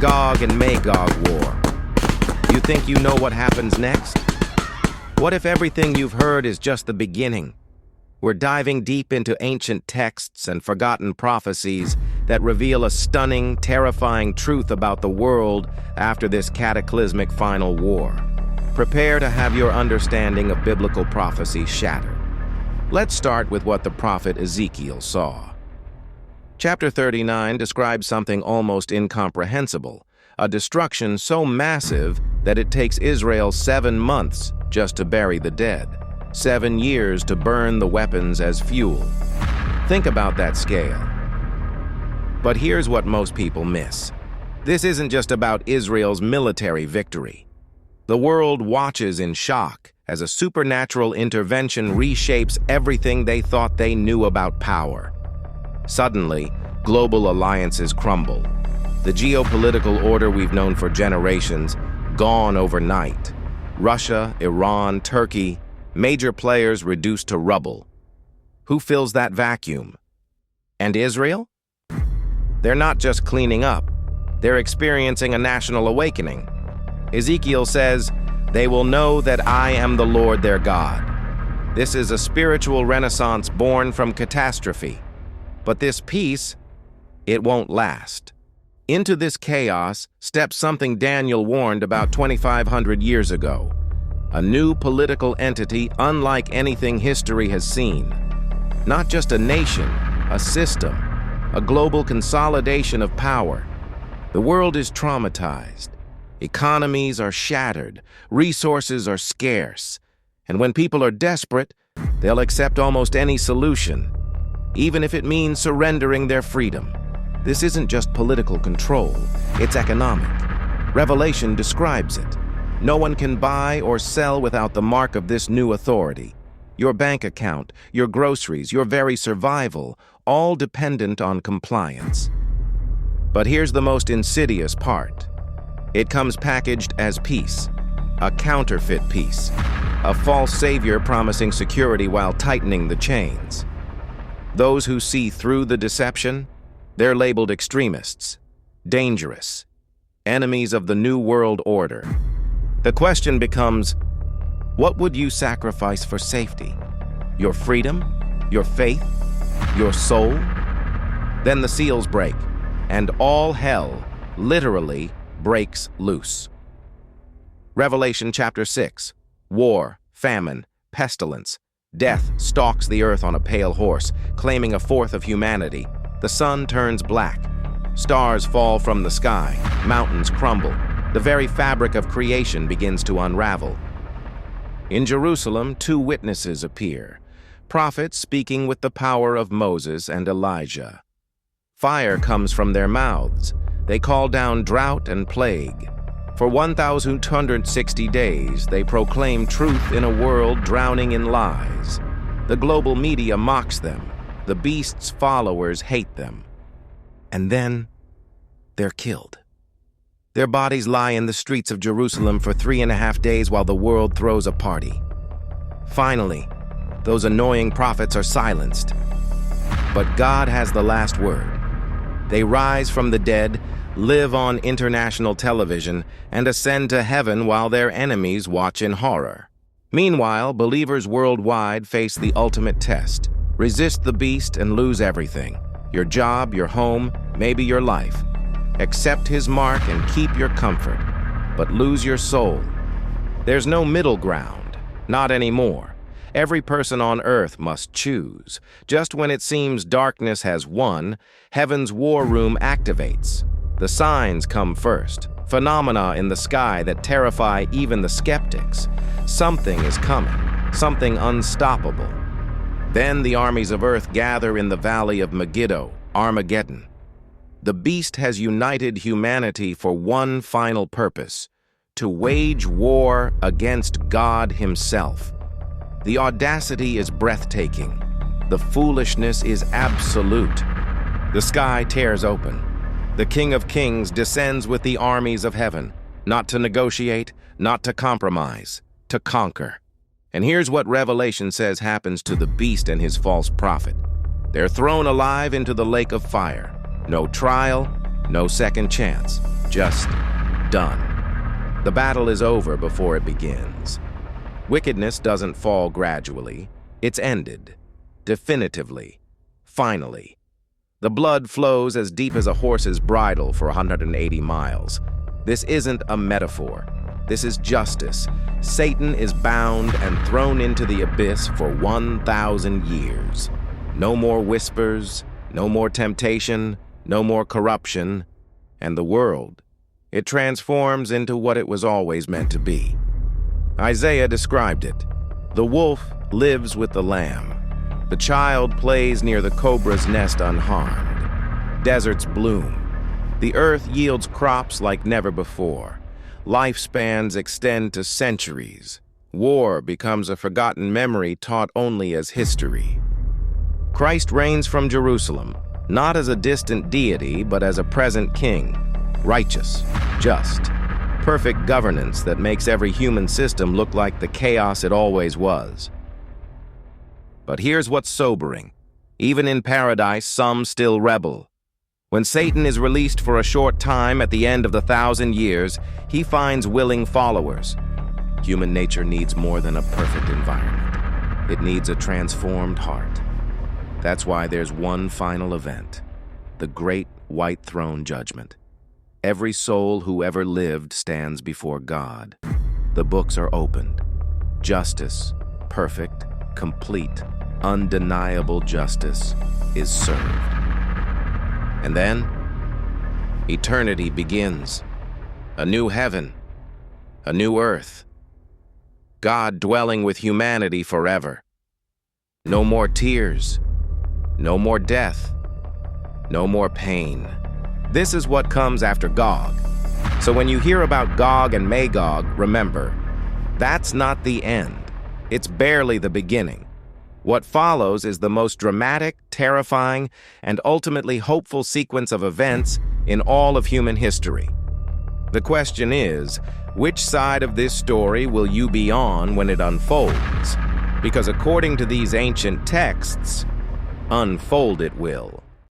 Gog and Magog war. You think you know what happens next? What if everything you've heard is just the beginning? We're diving deep into ancient texts and forgotten prophecies that reveal a stunning, terrifying truth about the world after this cataclysmic final war. Prepare to have your understanding of biblical prophecy shattered. Let's start with what the prophet Ezekiel saw. Chapter 39 describes something almost incomprehensible, a destruction so massive that it takes Israel 7 months just to bury the dead, 7 years to burn the weapons as fuel. Think about that scale. But here's what most people miss. This isn't just about Israel's military victory. The world watches in shock as a supernatural intervention reshapes everything they thought they knew about power. Suddenly, global alliances crumble. The geopolitical order we've known for generations, gone overnight. Russia, Iran, Turkey, major players reduced to rubble. Who fills that vacuum? And Israel? They're not just cleaning up. They're experiencing a national awakening. Ezekiel says, "They will know that I am the Lord their God." This is a spiritual renaissance born from catastrophe. But this peace, it won't last. Into this chaos steps something Daniel warned about 2,500 years ago. A new political entity unlike anything history has seen. Not just a nation, a system, a global consolidation of power. The world is traumatized. Economies are shattered. Resources are scarce. And when people are desperate, they'll accept almost any solution, even if it means surrendering their freedom. This isn't just political control, it's economic. Revelation describes it. No one can buy or sell without the mark of this new authority. Your bank account, your groceries, your very survival, all dependent on compliance. But here's the most insidious part. It comes packaged as peace, a counterfeit peace, a false savior promising security while tightening the chains. Those who see through the deception, they're labeled extremists, dangerous, enemies of the New World Order. The question becomes, what would you sacrifice for safety? Your freedom? Your faith? Your soul? Then the seals break, and all hell, literally, breaks loose. Revelation chapter 6. War, famine, pestilence. Death stalks the earth on a pale horse, claiming a fourth of humanity. The sun turns black. Stars fall from the sky. Mountains crumble. The very fabric of creation begins to unravel. In Jerusalem, 2 witnesses appear, prophets speaking with the power of Moses and Elijah. Fire comes from their mouths. They call down drought and plague. For 1,260 days, they proclaim truth in a world drowning in lies. The global media mocks them. The beast's followers hate them. And then, they're killed. Their bodies lie in the streets of Jerusalem for 3.5 days while the world throws a party. Finally, those annoying prophets are silenced. But God has the last word. They rise from the dead, live on international television, and ascend to heaven while their enemies watch in horror. Meanwhile, believers worldwide face the ultimate test. Resist the beast and lose everything. Your job, your home, maybe your life. Accept his mark and keep your comfort, but lose your soul. There's no middle ground, not anymore. Every person on earth must choose. Just when it seems darkness has won, heaven's war room activates. The signs come first, phenomena in the sky that terrify even the skeptics. Something is coming, something unstoppable. Then the armies of earth gather in the valley of Megiddo, Armageddon. The beast has united humanity for one final purpose, to wage war against God himself. The audacity is breathtaking. The foolishness is absolute. The sky tears open. The King of Kings descends with the armies of heaven, not to negotiate, not to compromise, to conquer. And here's what Revelation says happens to the beast and his false prophet. They're thrown alive into the lake of fire. No trial, No second chance, just done. The battle is over before it begins. Wickedness doesn't fall gradually. It's ended. Definitively. Finally. The blood flows as deep as a horse's bridle for 180 miles. This isn't a metaphor. This is justice. Satan is bound and thrown into the abyss for 1,000 years. No more whispers, no more temptation, no more corruption. And the world, it transforms into what it was always meant to be. Isaiah described it. The wolf lives with the lamb. The child plays near the cobra's nest unharmed. Deserts bloom. The earth yields crops like never before. Lifespans extend to centuries. War becomes a forgotten memory taught only as history. Christ reigns from Jerusalem, not as a distant deity, but as a present king. Righteous, just, perfect governance that makes every human system look like the chaos it always was. But here's what's sobering. Even in paradise, some still rebel. When Satan is released for a short time at the end of the 1,000 years, he finds willing followers. Human nature needs more than a perfect environment. It needs a transformed heart. That's why there's one final event, the great white throne judgment. Every soul who ever lived stands before God. The books are opened. Justice, perfect, complete, undeniable justice, is served. And then, eternity begins. A new heaven, a new earth. God dwelling with humanity forever. No more tears, no more death, no more pain. This is what comes after Gog. So when you hear about Gog and Magog, remember, that's not the end. It's barely the beginning. What follows is the most dramatic, terrifying, and ultimately hopeful sequence of events in all of human history. The question is, which side of this story will you be on when it unfolds? Because according to these ancient texts, unfold it will.